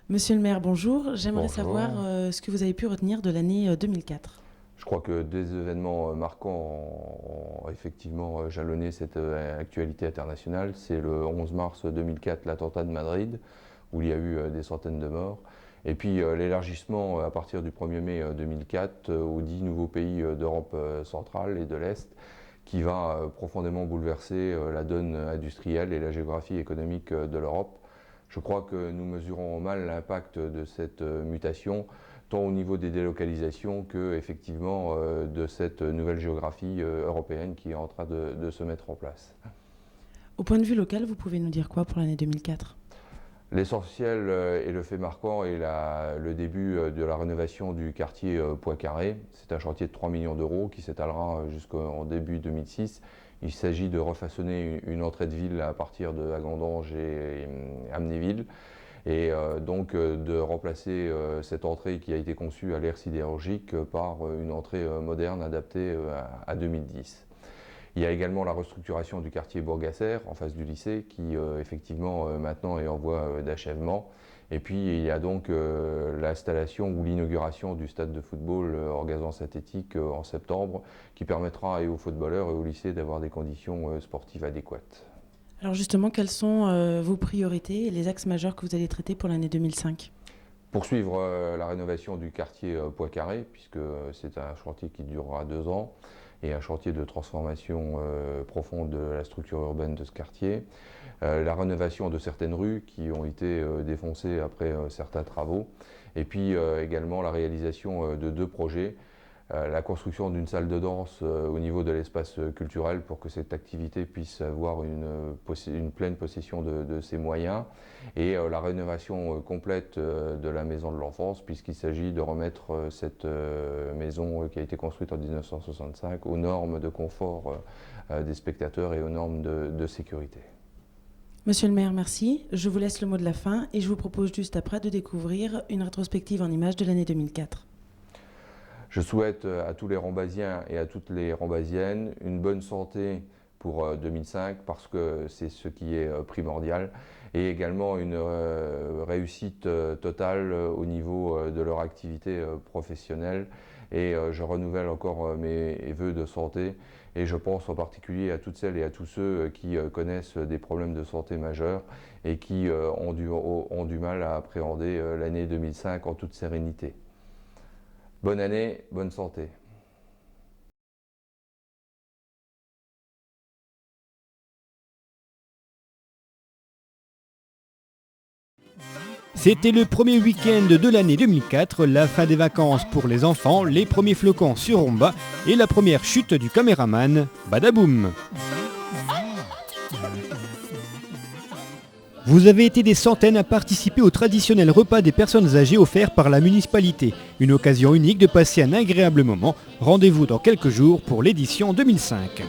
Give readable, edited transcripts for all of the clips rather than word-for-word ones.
Monsieur le maire, bonjour. J'aimerais savoir Bonjour. ce que vous avez pu retenir de l'année 2004. Je crois que des événements marquants ont effectivement jalonné cette actualité internationale. C'est le 11 mars 2004, l'attentat de Madrid, où il y a eu des centaines de morts. Et puis l'élargissement à partir du 1er mai 2004 aux 10 nouveaux pays d'Europe centrale et de l'Est, qui va profondément bouleverser la donne industrielle et la géographie économique de l'Europe. Je crois que nous mesurons mal l'impact de cette mutation, tant au niveau des délocalisations que effectivement de cette nouvelle géographie européenne qui est en train de se mettre en place. Au point de vue local, vous pouvez nous dire quoi pour l'année 2004? L'essentiel et le fait marquant est le début de la rénovation du quartier Poincaré. C'est un chantier de 3 millions d'euros qui s'étalera jusqu'en début 2006. Il s'agit de refaçonner une entrée de ville à partir de Agandange et Amnéville et donc de remplacer cette entrée qui a été conçue à l'ère sidérurgique par une entrée moderne adaptée à 2010. Il y a également la restructuration du quartier Bourgasser en face du lycée qui effectivement maintenant est en voie d'achèvement. Et puis il y a donc l'installation ou l'inauguration du stade de football hors gazon synthétique en septembre qui permettra et aux footballeurs et aux lycées d'avoir des conditions sportives adéquates. Alors justement, quelles sont vos priorités et les axes majeurs que vous allez traiter pour l'année 2005? Poursuivre la rénovation du quartier Poincaré puisque c'est un chantier qui durera 2 ans et un chantier de transformation profonde de la structure urbaine de ce quartier. La rénovation de certaines rues qui ont été défoncées après certains travaux. Et puis également la réalisation de 2 projets. La construction d'une salle de danse au niveau de l'espace culturel pour que cette activité puisse avoir une pleine possession de ses moyens et la rénovation complète de la maison de l'enfance puisqu'il s'agit de remettre cette maison qui a été construite en 1965 aux normes de confort des spectateurs et aux normes de sécurité. Monsieur le maire, merci. Je vous laisse le mot de la fin et je vous propose juste après de découvrir une rétrospective en images de l'année 2004. Je souhaite à tous les Rambasiens et à toutes les Rambasiennes une bonne santé pour 2005 parce que c'est ce qui est primordial et également une réussite totale au niveau de leur activité professionnelle et je renouvelle encore mes vœux de santé et je pense en particulier à toutes celles et à tous ceux qui connaissent des problèmes de santé majeurs et qui ont du mal à appréhender l'année 2005 en toute sérénité. Bonne année, bonne santé. C'était le premier week-end de l'année 2004, la fin des vacances pour les enfants, les premiers flocons sur Romba et la première chute du caméraman. Badaboum! Vous avez été des centaines à participer au traditionnel repas des personnes âgées offert par la municipalité. Une occasion unique de passer un agréable moment. Rendez-vous dans quelques jours pour l'édition 2005.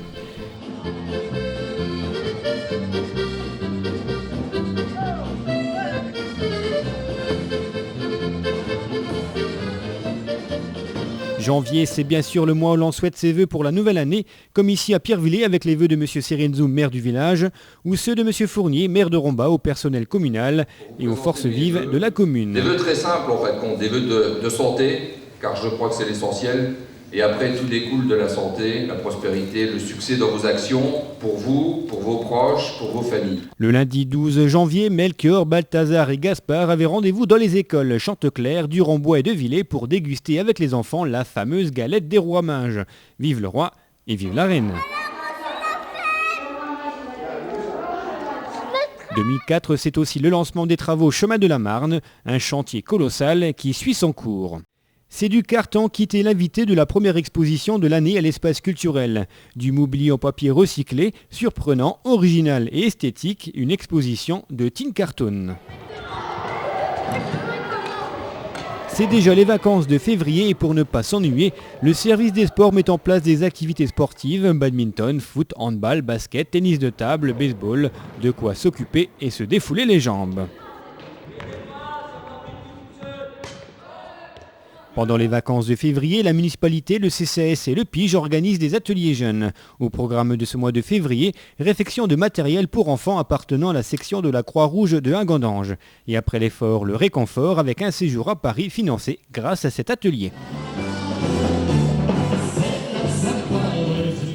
Janvier, c'est bien sûr le mois où l'on souhaite ses vœux pour la nouvelle année, comme ici à Pierrevillers avec les vœux de M. Serenzoum, maire du village, ou ceux de M. Fournier, maire de Romba, au personnel communal et aux forces vives de la commune. Des vœux très simples en fait, des vœux de santé, car je crois que c'est l'essentiel. Et après, tout découle de la santé, la prospérité, le succès dans vos actions, pour vous, pour vos proches, pour vos familles. Le lundi 12 janvier, Melchior, Balthazar et Gaspard avaient rendez-vous dans les écoles Chanteclair, du Rambois et de Villers pour déguster avec les enfants la fameuse galette des rois mages. Vive le roi et vive la reine. 2004, c'est aussi le lancement des travaux Chemin de la Marne, un chantier colossal qui suit son cours. C'est du carton qui était l'invité de la première exposition de l'année à l'espace culturel. Du mobilier en papier recyclé, surprenant, original et esthétique, une exposition de Tin Carton. C'est déjà les vacances de février et pour ne pas s'ennuyer, le service des sports met en place des activités sportives, badminton, foot, handball, basket, tennis de table, baseball, de quoi s'occuper et se défouler les jambes. Pendant les vacances de février, la municipalité, le CCAS et le PIGE organisent des ateliers jeunes. Au programme de ce mois de février, réfection de matériel pour enfants appartenant à la section de la Croix-Rouge de Hagandange. Et après l'effort, le réconfort avec un séjour à Paris financé grâce à cet atelier.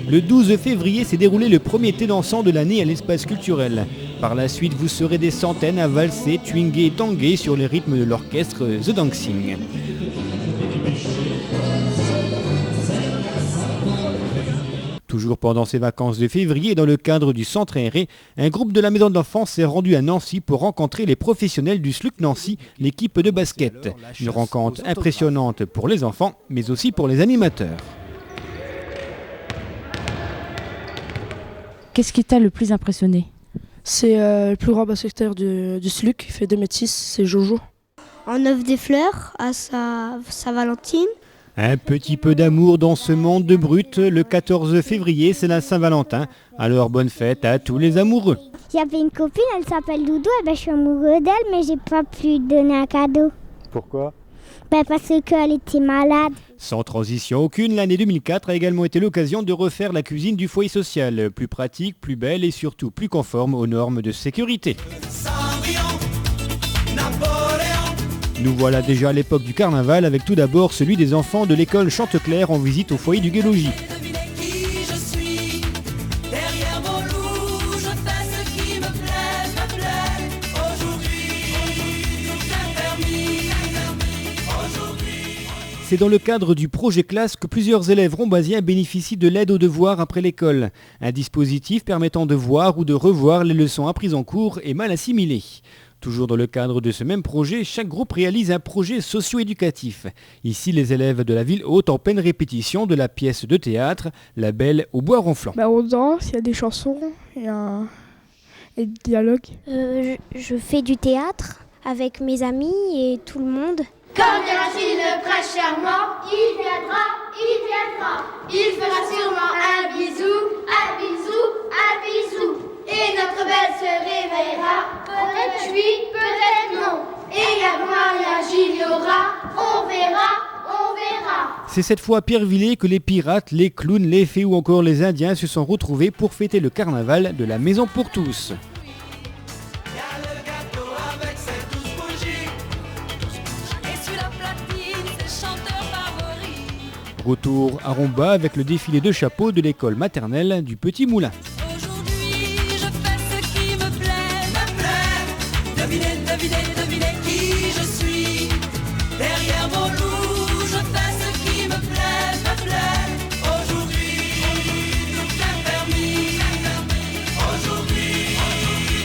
Le 12 février s'est déroulé le premier thé dansant de l'année à l'espace culturel. Par la suite, vous serez des centaines à valser, twinguer et tanguer sur les rythmes de l'orchestre The Dancing. Toujours pendant ces vacances de février, dans le cadre du centre aéré, un groupe de la Maison de l'Enfance s'est rendu à Nancy pour rencontrer les professionnels du SLUC Nancy, l'équipe de basket. Une rencontre impressionnante pour les enfants, mais aussi pour les animateurs. Qu'est-ce qui t'a le plus impressionné? C'est le plus grand basketteur du SLUC, il fait 2,6 m, c'est Jojo. On offre des fleurs à sa Valentine. Un petit peu d'amour dans ce monde de brut. Le 14 février, c'est la Saint-Valentin. Alors bonne fête à tous les amoureux. J'avais une copine, elle s'appelle Doudou, et je suis amoureux d'elle, mais j'ai pas pu lui donner un cadeau. Pourquoi ? Parce qu'elle était malade. Sans transition aucune, l'année 2004 a également été l'occasion de refaire la cuisine du foyer social. Plus pratique, plus belle et surtout plus conforme aux normes de sécurité. Nous voilà déjà à l'époque du carnaval avec tout d'abord celui des enfants de l'école Chanteclair en visite au foyer du Gai-Logis. C'est dans le cadre du projet classe que plusieurs élèves rombasiens bénéficient de l'aide aux devoirs après l'école. Un dispositif permettant de voir ou de revoir les leçons apprises en cours et mal assimilées. Toujours dans le cadre de ce même projet, chaque groupe réalise un projet socio-éducatif. Ici, les élèves de la ville haute en pleine répétition de la pièce de théâtre La Belle au bois ronflant. On danse, il y a des chansons et des dialogues. Je fais du théâtre avec mes amis et tout le monde. Quand viendra-t-il le prince charmant? Il viendra, il viendra. Il fera sûrement un bisou, un bisou, un bisou. Et notre belle se réveillera. Peut-être oui, peut-être non. Et il y a le mariage, il y aura. On verra, on verra. C'est cette fois à Pierrevillers que les pirates, les clowns, les fées ou encore les Indiens se sont retrouvés pour fêter le carnaval de la Maison pour tous. Retour à Romba avec le défilé de chapeaux de l'école maternelle du Petit Moulin. Aujourd'hui, je fais ce qui me plaît. Devinez, devinez, devinez qui je suis. Derrière mon loup, je fais ce qui me plaît. Aujourd'hui, tout est permis. Aujourd'hui,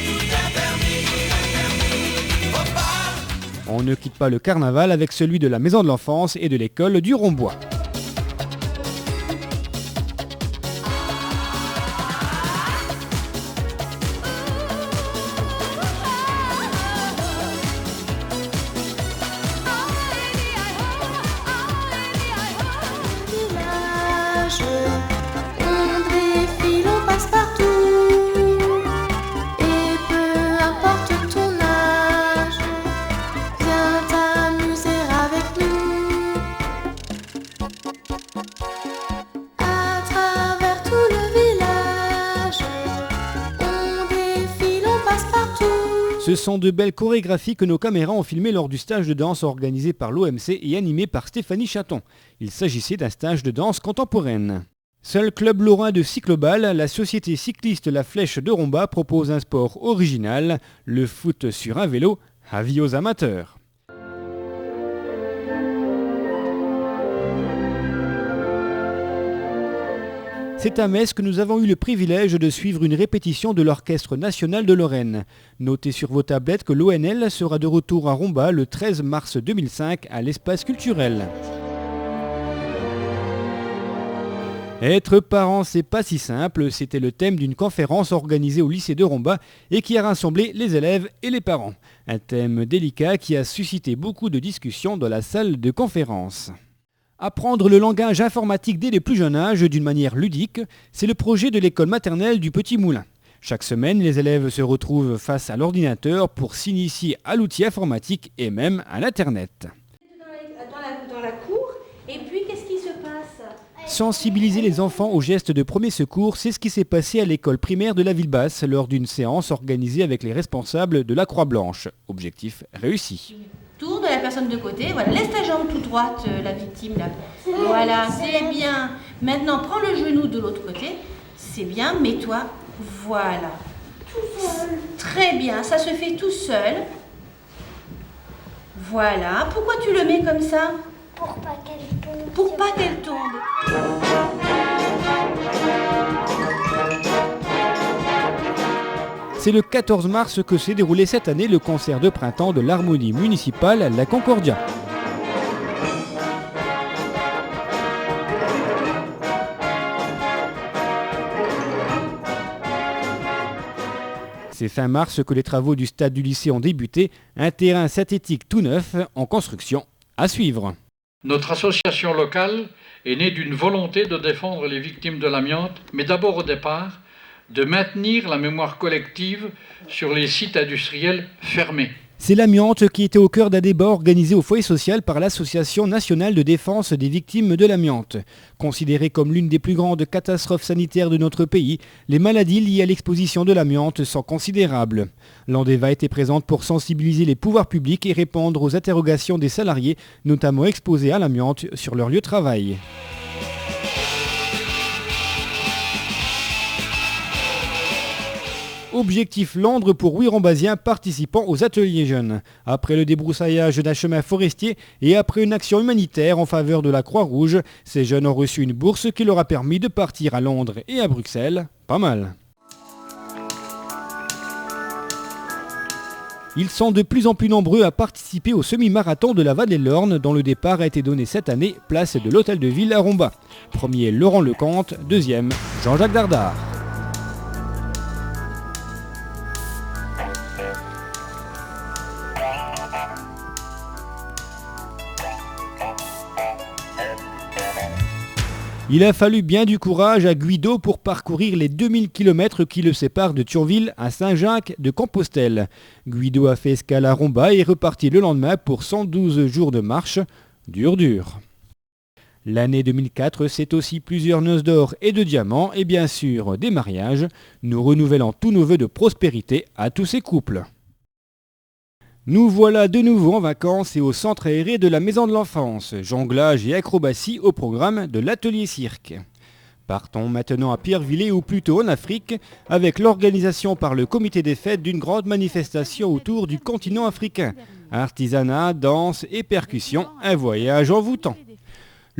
tout est permis. On ne quitte pas le carnaval avec celui de la Maison de l'Enfance et de l'école du Rombois. Ce sont de belles chorégraphies que nos caméras ont filmées lors du stage de danse organisé par l'OMC et animé par Stéphanie Chaton. Il s'agissait d'un stage de danse contemporaine. Seul club lorrain de cycloball, la société cycliste La Flèche de Romba propose un sport original, le foot sur un vélo, avis aux amateurs. C'est à Metz que nous avons eu le privilège de suivre une répétition de l'Orchestre national de Lorraine. Notez sur vos tablettes que l'ONL sera de retour à Romba le 13 mars 2005 à l'espace culturel. Être parent, c'est pas si simple, c'était le thème d'une conférence organisée au lycée de Romba et qui a rassemblé les élèves et les parents. Un thème délicat qui a suscité beaucoup de discussions dans la salle de conférence. Apprendre le langage informatique dès le plus jeune âge d'une manière ludique, c'est le projet de l'école maternelle du Petit Moulin. Chaque semaine, les élèves se retrouvent face à l'ordinateur pour s'initier à l'outil informatique et même à l'Internet. Dans la cour, Sensibiliser les enfants aux gestes de premier secours, c'est ce qui s'est passé à l'école primaire de la Ville-Basse lors d'une séance organisée avec les responsables de la Croix-Blanche. Objectif réussi. Tourne la personne de côté, voilà, laisse ta jambe toute droite, la victime là. Voilà, c'est bien. Maintenant, prends le genou de l'autre côté, c'est bien, mets-toi, voilà. Tout seul. Très bien, ça se fait tout seul. Voilà, pourquoi tu le mets comme ça ? Pour pas qu'elle tombe. Pour pas qu'elle tombe. C'est le 14 mars que s'est déroulé cette année le concert de printemps de l'harmonie municipale La Concordia. C'est fin mars que les travaux du stade du lycée ont débuté, un terrain synthétique tout neuf en construction à suivre. Notre association locale est née d'une volonté de défendre les victimes de l'amiante, mais d'abord au départ, de maintenir la mémoire collective sur les sites industriels fermés. C'est l'amiante qui était au cœur d'un débat organisé au foyer social par l'Association nationale de défense des victimes de l'amiante. Considérée comme l'une des plus grandes catastrophes sanitaires de notre pays, les maladies liées à l'exposition de l'amiante sont considérables. L'Andeva était présente pour sensibiliser les pouvoirs publics et répondre aux interrogations des salariés, notamment exposés à l'amiante sur leur lieu de travail. Objectif Landres pour 8 Rambasiens participant aux ateliers jeunes. Après le débroussaillage d'un chemin forestier et après une action humanitaire en faveur de la Croix-Rouge, ces jeunes ont reçu une bourse qui leur a permis de partir à Londres et à Bruxelles. Pas mal. Ils sont de plus en plus nombreux à participer au semi-marathon de la Vallée-de-l'Orne dont le départ a été donné cette année, place de l'Hôtel de Ville à Romba. Premier Laurent Lecomte, deuxième Jean-Jacques Dardard. Il a fallu bien du courage à Guido pour parcourir les 2000 km qui le séparent de Thionville à Saint-Jacques-de-Compostelle. Guido a fait escale à Romba et est reparti le lendemain pour 112 jours de marche. Dur. L'année 2004, c'est aussi plusieurs noces d'or et de diamants et bien sûr des mariages, nous renouvelant tous nos vœux de prospérité à tous ces couples. Nous voilà de nouveau en vacances et au centre aéré de la Maison de l'Enfance. Jonglage et acrobatie au programme de l'atelier cirque. Partons maintenant à Pierrevillers ou plutôt en Afrique avec l'organisation par le comité des fêtes d'une grande manifestation autour du continent africain. Artisanat, danse et percussion, un voyage envoûtant.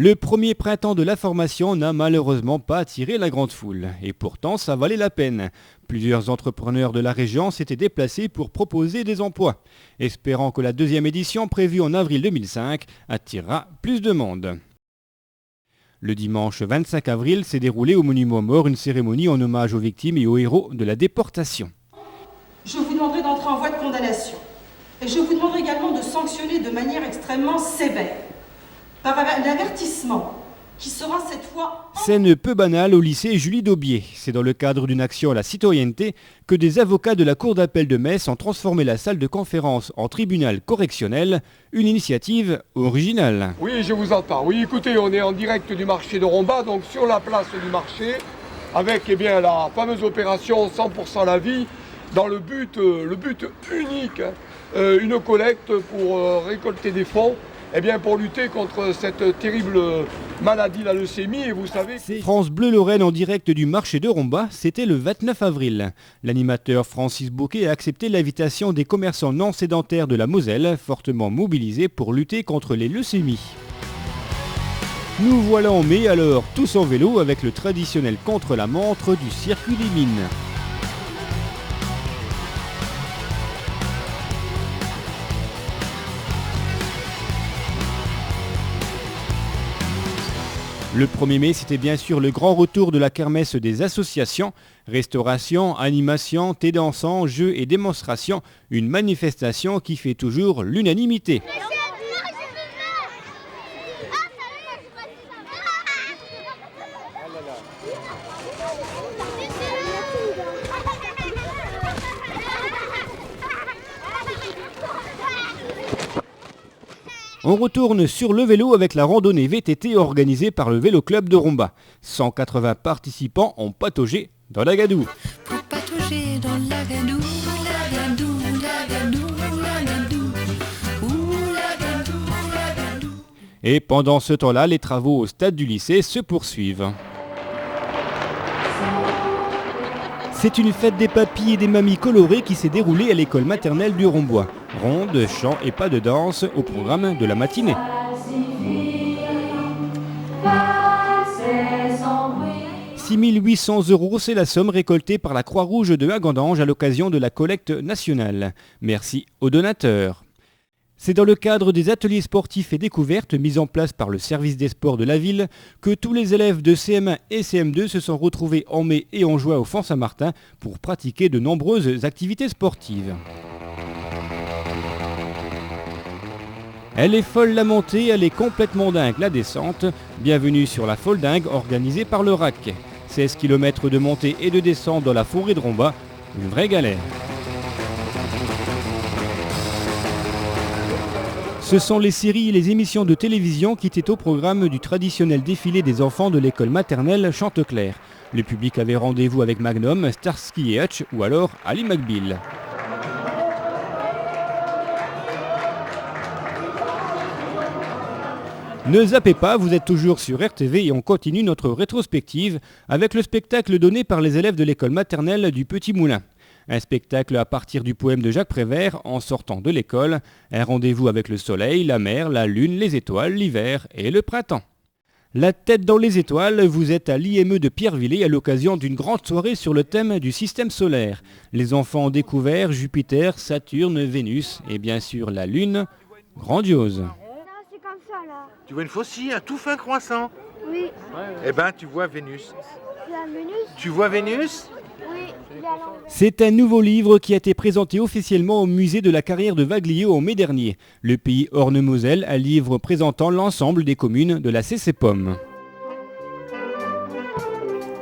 Le premier printemps de la formation n'a malheureusement pas attiré la grande foule. Et pourtant, ça valait la peine. Plusieurs entrepreneurs de la région s'étaient déplacés pour proposer des emplois, espérant que la deuxième édition, prévue en avril 2005, attirera plus de monde. Le dimanche 25 avril s'est déroulée au Monument aux Morts une cérémonie en hommage aux victimes et aux héros de la déportation. Je vous demanderai d'entrer en voie de condamnation. Et je vous demanderai également de sanctionner de manière extrêmement sévère, par un avertissement qui sera cette fois... Scène peu banale au lycée Julie Daubier. C'est dans le cadre d'une action à la citoyenneté que des avocats de la Cour d'appel de Metz ont transformé la salle de conférence en tribunal correctionnel, une initiative originale. Oui, je vous entends. Oui, écoutez, on est en direct du marché de Romba, donc sur la place du marché, avec la fameuse opération 100% la vie, dans le but unique, une collecte pour récolter des fonds. Pour lutter contre cette terrible maladie, la leucémie, et vous savez... France Bleu Lorraine en direct du marché de Romba, c'était le 29 avril. L'animateur Francis Bouquet a accepté l'invitation des commerçants non sédentaires de la Moselle, fortement mobilisés pour lutter contre les leucémies. Nous voilà en mai alors, tous en vélo avec le traditionnel contre-la-montre du circuit des mines. Le 1er mai, c'était bien sûr le grand retour de la kermesse des associations. Restauration, animation, thé dansant, jeux et démonstrations. Une manifestation qui fait toujours l'unanimité. On retourne sur le vélo avec la randonnée VTT organisée par le Vélo Club de Romba. 180 participants ont pataugé dans la gadoue. Pour patauger dans la gadoue, la gadoue, la gadoue, la gadoue, la gadoue, la gadoue. Et pendant ce temps-là, les travaux au stade du lycée se poursuivent. C'est une fête des papis et des mamies colorées qui s'est déroulée à l'école maternelle du Rombois. Ronde, chant et pas de danse au programme de la matinée. 6 800 €, c'est la somme récoltée par la Croix-Rouge de Hagandange à l'occasion de la collecte nationale. Merci aux donateurs. C'est dans le cadre des ateliers sportifs et découvertes mis en place par le service des sports de la ville que tous les élèves de CM1 et CM2 se sont retrouvés en mai et en juin au Font-Saint-Martin pour pratiquer de nombreuses activités sportives. Elle est folle la montée, elle est complètement dingue la descente. Bienvenue sur la folle dingue organisée par le RAC. 16 km de montée et de descente dans la forêt de Romba, une vraie galère. Ce sont les séries et les émissions de télévision qui étaient au programme du traditionnel défilé des enfants de l'école maternelle Chanteclair. Le public avait rendez-vous avec Magnum, Starsky et Hutch ou alors Ali McBeal. Ne zappez pas, vous êtes toujours sur RTV et on continue notre rétrospective avec le spectacle donné par les élèves de l'école maternelle du Petit Moulin. Un spectacle à partir du poème de Jacques Prévert, En sortant de l'école, un rendez-vous avec le soleil, la mer, la lune, les étoiles, l'hiver et le printemps. La tête dans les étoiles, vous êtes à l'IME de Pierrevillers à l'occasion d'une grande soirée sur le thème du système solaire. Les enfants ont découvert Jupiter, Saturne, Vénus et bien sûr la lune, grandiose. Tu vois une faucille, un tout fin croissant? Oui. Eh ben, tu vois Vénus. Vénus? Tu vois Vénus? Oui, il est à l'envers. C'est un nouveau livre qui a été présenté officiellement au musée de la carrière de Vagliaux en mai dernier. Le pays Orne-Moselle, un livre présentant l'ensemble des communes de la CC-Pomme.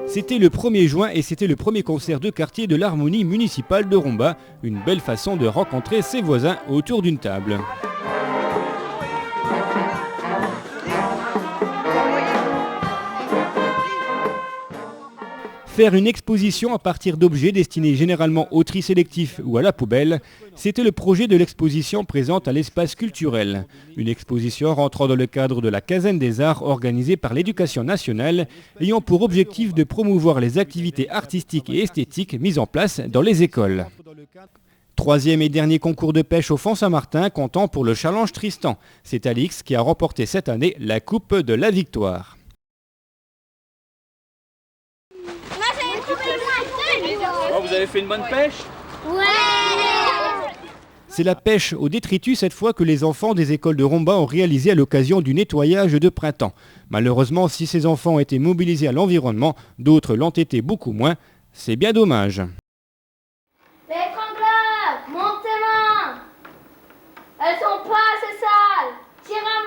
C'était le 1er juin et c'était le premier concert de quartier de l'harmonie municipale de Romba. Une belle façon de rencontrer ses voisins autour d'une table. Faire une exposition à partir d'objets destinés généralement au tri sélectif ou à la poubelle, c'était le projet de l'exposition présente à l'espace culturel. Une exposition rentrant dans le cadre de la Quinzaine des Arts organisée par l'Éducation nationale, ayant pour objectif de promouvoir les activités artistiques et esthétiques mises en place dans les écoles. Troisième et dernier concours de pêche au Font-Saint-Martin, comptant pour le Challenge Tristan. C'est Alix qui a remporté cette année la Coupe de la Victoire. Oh, vous avez fait une bonne pêche? Ouais! C'est la pêche au détritus cette fois que les enfants des écoles de Romba ont réalisé à l'occasion du nettoyage de printemps. Malheureusement, si ces enfants ont été mobilisés à l'environnement, d'autres l'ont été beaucoup moins. C'est bien dommage. L'étrangleur, monte tes mains. Elles sont pas assez sales. Tire à me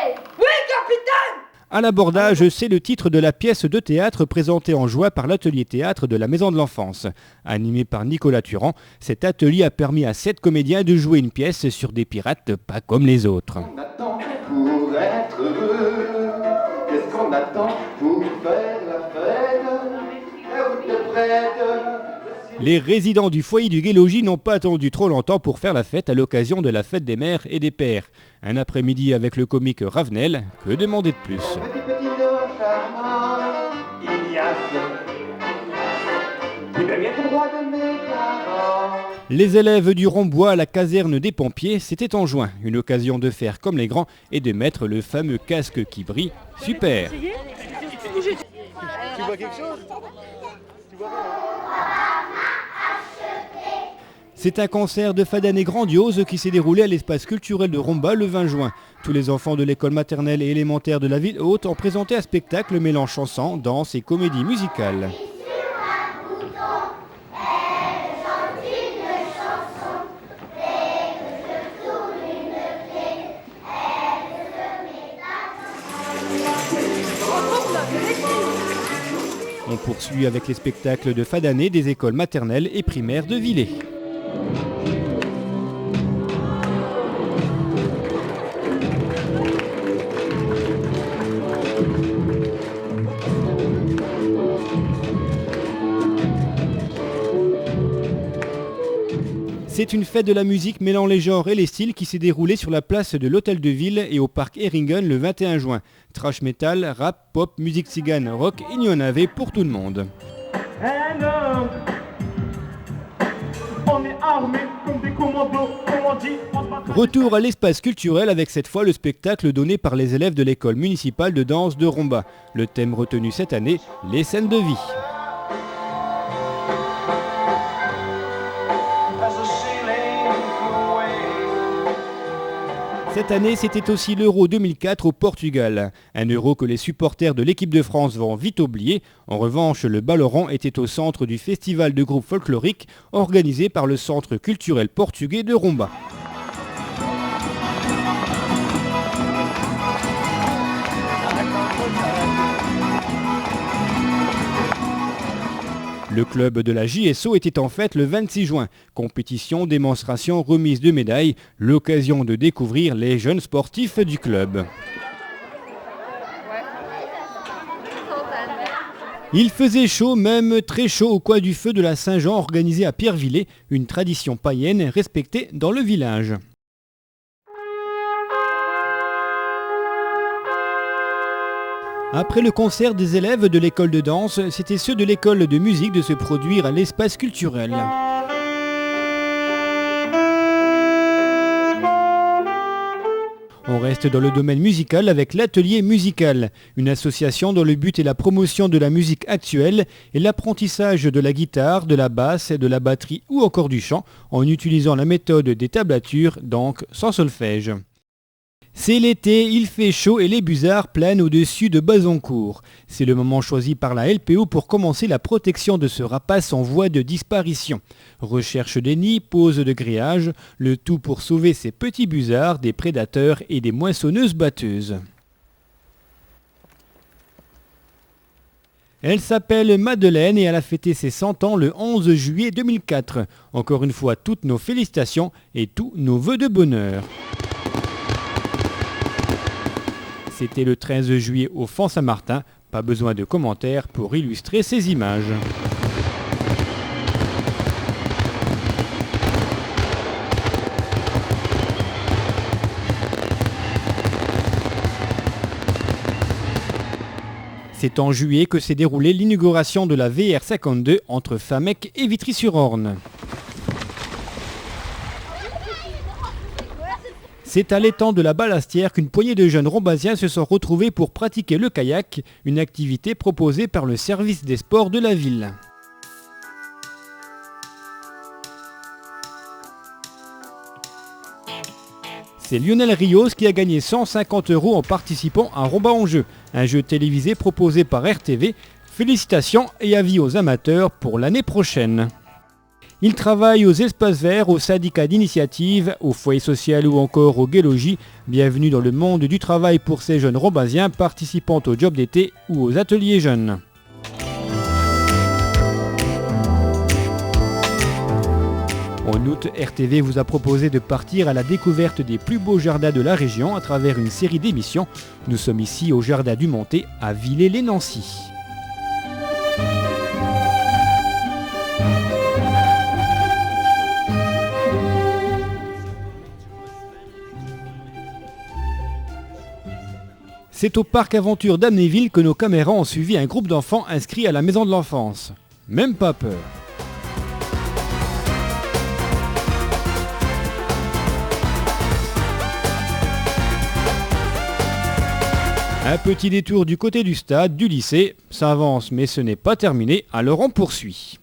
laver. Oui, capitaine! À l'abordage, c'est le titre de la pièce de théâtre présentée en juin par l'atelier théâtre de la Maison de l'Enfance. Animé par Nicolas Turan, cet atelier a permis à 7 comédiens de jouer une pièce sur des pirates pas comme les autres. On attend pour être heureux. Qu'est-ce qu'on attend pour faire la fête? La route est prête. Les résidents du foyer du Gué-Logis n'ont pas attendu trop longtemps pour faire la fête à l'occasion de la fête des mères et des pères. Un après-midi avec le comique Ravenel, que demander de plus? Petit charmant, il y a tu veux bien le droit de mes parents. Les élèves du Rombois à la caserne des pompiers, c'était en juin. Une occasion de faire comme les grands et de mettre le fameux casque qui brille. Super! Tu vois quelque chose? Tu vois C'est un concert de fin d'année grandiose qui s'est déroulé à l'espace culturel de Romba le 20 juin. Tous les enfants de l'école maternelle et élémentaire de la ville haute ont présenté un spectacle mêlant chansons, danse et comédie musicale. On poursuit avec les spectacles de fin d'année des écoles maternelles et primaires de Villers. C'est une fête de la musique mêlant les genres et les styles qui s'est déroulée sur la place de l'Hôtel de Ville et au parc Ehringen le 21 juin. Trash metal, rap, pop, musique tzigane, rock, il y en avait pour tout le monde. On est armés comme des commandos, comme on dit. Retour à l'espace culturel avec cette fois le spectacle donné par les élèves de l'école municipale de danse de Romba. Le thème retenu cette année, les scènes de vie. Cette année, c'était aussi l'Euro 2004 au Portugal. Un Euro que les supporters de l'équipe de France vont vite oublier. En revanche, le Ballorant était au centre du festival de groupes folkloriques organisé par le Centre culturel portugais de Romba. Le club de la JSO était en fête le 26 juin. Compétition, démonstration, remise de médailles, l'occasion de découvrir les jeunes sportifs du club. Il faisait chaud, même très chaud au coin du feu de la Saint-Jean organisé à Pierrevillers, une tradition païenne respectée dans le village. Après le concert des élèves de l'école de danse, c'était ceux de l'école de musique de se produire à l'espace culturel. On reste dans le domaine musical avec l'Atelier Musical, une association dont le but est la promotion de la musique actuelle et l'apprentissage de la guitare, de la basse, de la batterie ou encore du chant en utilisant la méthode des tablatures, donc sans solfège. C'est l'été, il fait chaud et les busards planent au-dessus de Bazoncourt. C'est le moment choisi par la LPO pour commencer la protection de ce rapace en voie de disparition. Recherche des nids, pose de grillage, le tout pour sauver ces petits busards des prédateurs et des moissonneuses batteuses. Elle s'appelle Madeleine et elle a fêté ses 100 ans le 11 juillet 2004. Encore une fois, toutes nos félicitations et tous nos vœux de bonheur. C'était le 13 juillet au Font Saint-Martin. Pas besoin de commentaires pour illustrer ces images. C'est en juillet que s'est déroulée l'inauguration de la VR52 entre Famec et Vitry-sur-Orne. C'est à l'étang de la Ballastière qu'une poignée de jeunes rombasiens se sont retrouvés pour pratiquer le kayak, une activité proposée par le service des sports de la ville. C'est Lionel Rios qui a gagné 150 € en participant à Romba en jeu, un jeu télévisé proposé par RTV. Félicitations et avis aux amateurs pour l'année prochaine. Il travaille aux espaces verts, au syndicat d'initiative, au foyer social ou encore au Guélogis. Bienvenue dans le monde du travail pour ces jeunes rombasiens participant au job d'été ou aux ateliers jeunes. En août, RTV vous a proposé de partir à la découverte des plus beaux jardins de la région à travers une série d'émissions. Nous sommes ici au jardin du Monté à Villers-les-Nancy. C'est au parc Aventure d'Amnéville que nos caméras ont suivi un groupe d'enfants inscrits à la maison de l'enfance. Même pas peur. Un petit détour du côté du stade, du lycée. Ça avance mais ce n'est pas terminé, alors on poursuit.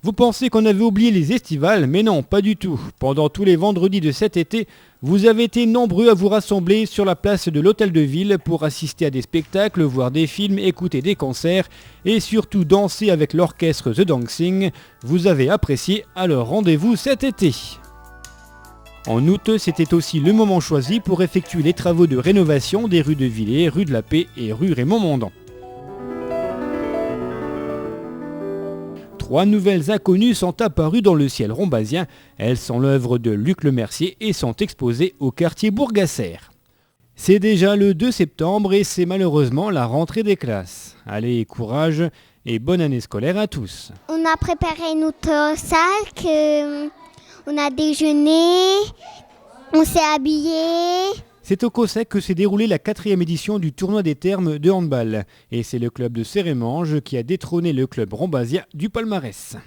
Vous pensez qu'on avait oublié les estivales, mais non, pas du tout. Pendant tous les vendredis de cet été, vous avez été nombreux à vous rassembler sur la place de l'Hôtel de Ville pour assister à des spectacles, voir des films, écouter des concerts et surtout danser avec l'orchestre The Dancing. Vous avez apprécié, alors rendez-vous cet été. En août, c'était aussi le moment choisi pour effectuer les travaux de rénovation des rues de Villers, rue de la Paix et rue Raymond-Mondon. 3 nouvelles inconnues sont apparues dans le ciel rombasien. Elles sont l'œuvre de Luc Lemercier et sont exposées au quartier Bourgassaire. C'est déjà le 2 septembre et c'est malheureusement la rentrée des classes. Allez, courage et bonne année scolaire à tous. On a préparé notre sac, on a déjeuné, on s'est habillé. C'est au COSEC que s'est déroulée la 4e édition du tournoi des termes de handball. Et c'est le club de Cérémange qui a détrôné le club rombasien du palmarès.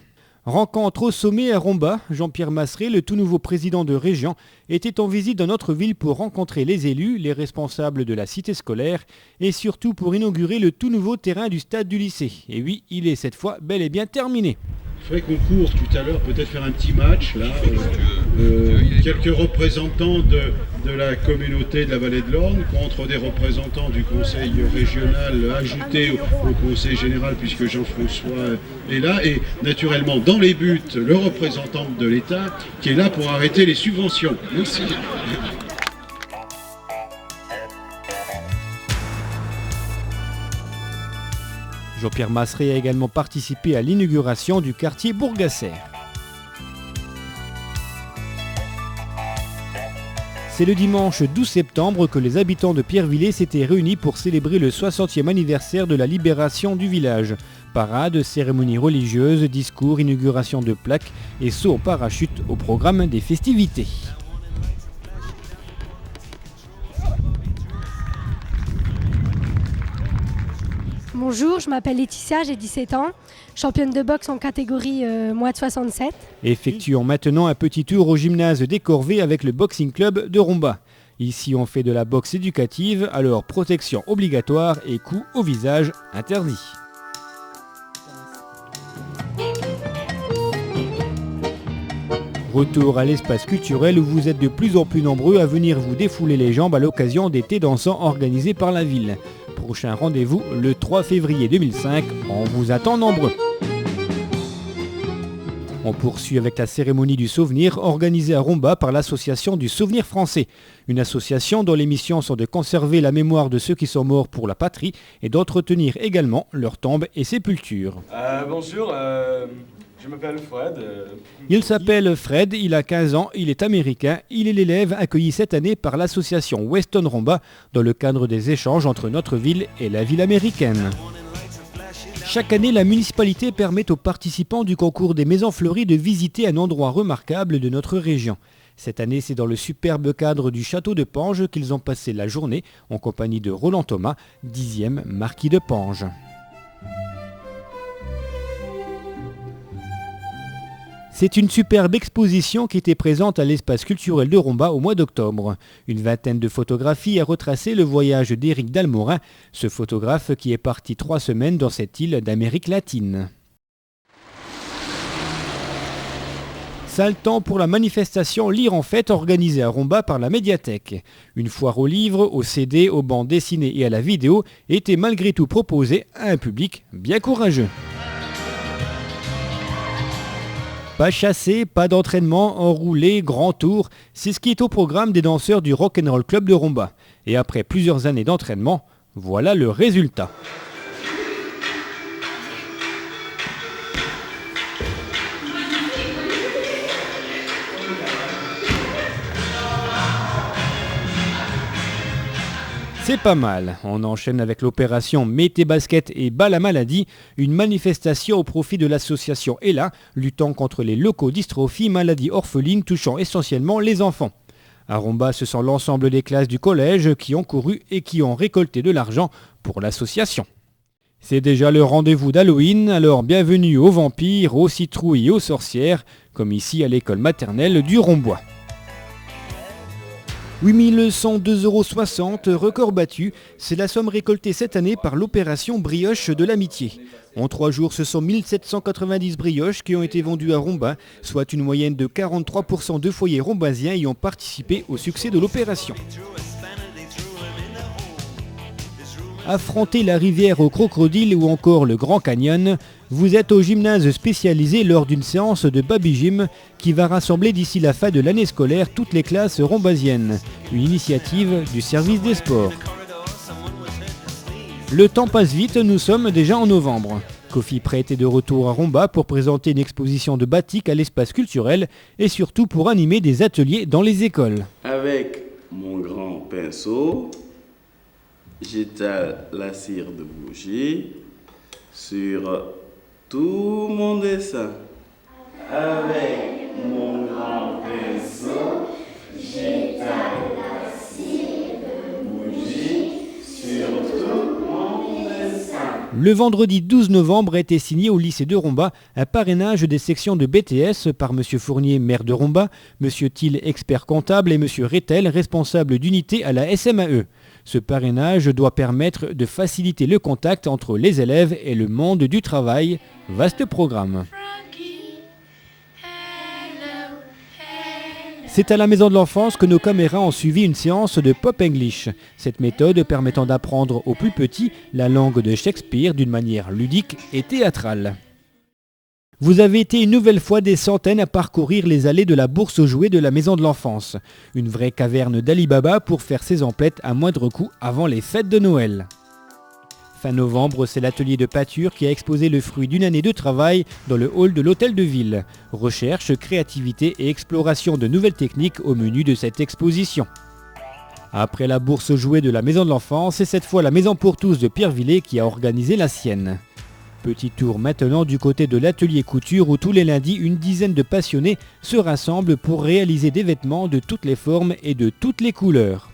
Rencontre au sommet à Romba, Jean-Pierre Masseret, le tout nouveau président de région, était en visite dans notre ville pour rencontrer les élus, les responsables de la cité scolaire et surtout pour inaugurer le tout nouveau terrain du stade du lycée. Et oui, il est cette fois bel et bien terminé. Il faudrait qu'on court tout à l'heure, peut-être faire un petit match là. Quelques représentants de la communauté de la vallée de l'Orne contre des représentants du conseil régional ajoutés au conseil général puisque Jean-François est là. Et naturellement, dans les buts, le représentant de l'État qui est là pour arrêter les subventions. Merci. Jean-Pierre Masseret a également participé à l'inauguration du quartier Bourgasser. C'est le dimanche 12 septembre que les habitants de Pierrevillers s'étaient réunis pour célébrer le 60e anniversaire de la libération du village. Parade, cérémonies religieuses, discours, inauguration de plaques et saut en parachute au programme des festivités. Bonjour, je m'appelle Laetitia, j'ai 17 ans, championne de boxe en catégorie moins de 67. Effectuons maintenant un petit tour au gymnase des Corvées avec le Boxing Club de Romba. Ici on fait de la boxe éducative, alors protection obligatoire et coups au visage interdits. Retour à l'espace culturel où vous êtes de plus en plus nombreux à venir vous défouler les jambes à l'occasion des thés dansants organisés par la ville. Prochain rendez-vous le 3 février 2005, on vous attend nombreux. On poursuit avec la cérémonie du souvenir organisée à Romba par l'association du Souvenir français. Une association dont les missions sont de conserver la mémoire de ceux qui sont morts pour la patrie et d'entretenir également leurs tombes et sépultures. Bonjour, je m'appelle Fred. Il s'appelle Fred, il a 15 ans, il est américain, il est l'élève accueilli cette année par l'association Weston Romba dans le cadre des échanges entre notre ville et la ville américaine. Chaque année, la municipalité permet aux participants du concours des Maisons Fleuries de visiter un endroit remarquable de notre région. Cette année, c'est dans le superbe cadre du château de Pange qu'ils ont passé la journée en compagnie de Roland Thomas, 10e marquis de Pange. C'est une superbe exposition qui était présente à l'espace culturel de Romba au mois d'octobre. Une vingtaine de photographies a retracé le voyage d'Éric Dalmorin, ce photographe qui est parti 3 semaines dans cette île d'Amérique latine. Sale temps pour la manifestation Lire en fête organisée à Romba par la médiathèque. Une foire aux livres, aux CD, aux bandes dessinées et à la vidéo était malgré tout proposée à un public bien courageux. Pas chassé, pas d'entraînement, enroulé, grand tour, c'est ce qui est au programme des danseurs du Rock'n'Roll Club de Romba. Et après plusieurs années d'entraînement, voilà le résultat. C'est pas mal. On enchaîne avec l'opération Mets tes baskets et bats la maladie, une manifestation au profit de l'association ELA, luttant contre les leucodystrophies, maladies orphelines touchant essentiellement les enfants. À Romba, ce sont l'ensemble des classes du collège qui ont couru et qui ont récolté de l'argent pour l'association. C'est déjà le rendez-vous d'Halloween, alors bienvenue aux vampires, aux citrouilles et aux sorcières, comme ici à l'école maternelle du Rombois. 8102,60 €, record battu, c'est la somme récoltée cette année par l'opération Brioche de l'Amitié. En 3 jours, ce sont 1790 brioches qui ont été vendues à Romba, soit une moyenne de 43% de foyers rombasiens ayant participé au succès de l'opération. Affronter la rivière au crocodile ou encore le Grand Canyon, vous êtes au gymnase spécialisé lors d'une séance de Baby Gym qui va rassembler d'ici la fin de l'année scolaire toutes les classes rombasiennes. Une initiative du service des sports. Le temps passe vite, nous sommes déjà en novembre. Kofi Prête est de retour à Romba pour présenter une exposition de batik à l'espace culturel et surtout pour animer des ateliers dans les écoles. Avec mon grand pinceau, j'étale la cire de bougie sur tout mon dessin. Avec mon grand pinceau, j'étale la cire de bougie sur tout mon dessin. Le vendredi 12 novembre a été signé au lycée de Romba un parrainage des sections de BTS par M. Fournier, maire de Romba, M. Thiel, expert comptable, et M. Rettel, responsable d'unité à la SMAE. Ce parrainage doit permettre de faciliter le contact entre les élèves et le monde du travail. Vaste programme. C'est à la Maison de l'Enfance que nos caméras ont suivi une séance de Pop English. Cette méthode permettant d'apprendre aux plus petits la langue de Shakespeare d'une manière ludique et théâtrale. Vous avez été une nouvelle fois des centaines à parcourir les allées de la bourse aux jouets de la Maison de l'Enfance. Une vraie caverne d'Ali Baba pour faire ses emplettes à moindre coût avant les fêtes de Noël. Fin novembre, c'est l'atelier de pâture qui a exposé le fruit d'une année de travail dans le hall de l'hôtel de ville. Recherche, créativité et exploration de nouvelles techniques au menu de cette exposition. Après la bourse aux jouets de la Maison de l'Enfance, c'est cette fois la Maison pour tous de Pierrevillers qui a organisé la sienne. Petit tour maintenant du côté de l'atelier couture où tous les lundis, une dizaine de passionnés se rassemblent pour réaliser des vêtements de toutes les formes et de toutes les couleurs.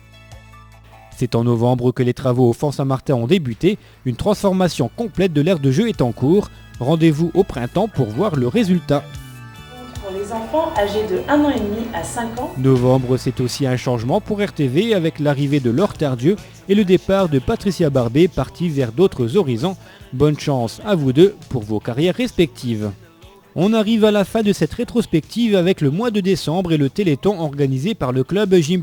C'est en novembre que les travaux au Fort Saint-Martin ont débuté. Une transformation complète de l'aire de jeu est en cours. Rendez-vous au printemps pour voir le résultat. Pour les enfants âgés de 1 an et demi à 5 ans. Novembre, c'est aussi un changement pour RTV avec l'arrivée de Laure Tardieu et le départ de Patricia Barbet partie vers d'autres horizons. Bonne chance à vous deux pour vos carrières respectives. On arrive à la fin de cette rétrospective avec le mois de décembre et le Téléthon organisé par le club Gym+.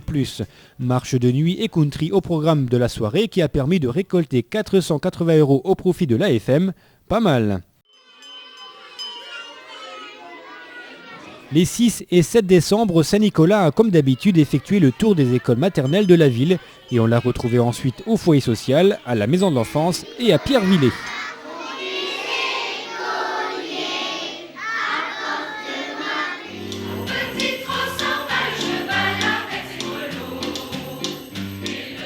Marche de nuit et country au programme de la soirée qui a permis de récolter 480 € au profit de l'AFM. Pas mal. Les 6 et 7 décembre, Saint-Nicolas a comme d'habitude effectué le tour des écoles maternelles de la ville et on l'a retrouvé ensuite au foyer social, à la Maison de l'Enfance et à Pierrevillers.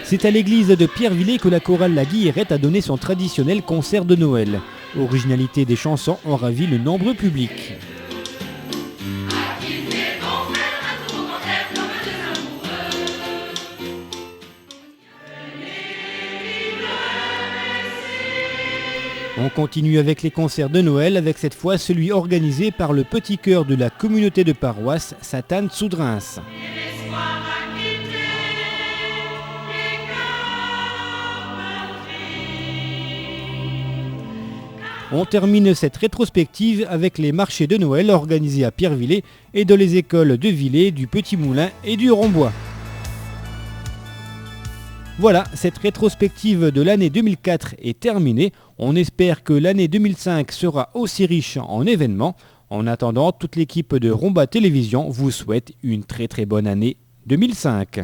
C'est à l'église de Pierrevillers que la chorale La Guillerette a donné son traditionnel concert de Noël. Originalité des chansons ont ravi le nombreux public. On continue avec les concerts de Noël, avec cette fois celui organisé par le petit chœur de la communauté de paroisse Sainte-Anne-sous-Drins. On termine cette rétrospective avec les marchés de Noël organisés à Pierrevillers et dans les écoles de Villers, du Petit Moulin et du Rombois. Voilà, cette rétrospective de l'année 2004 est terminée. On espère que l'année 2005 sera aussi riche en événements. En attendant, toute l'équipe de Romba Télévision vous souhaite une très bonne année 2005.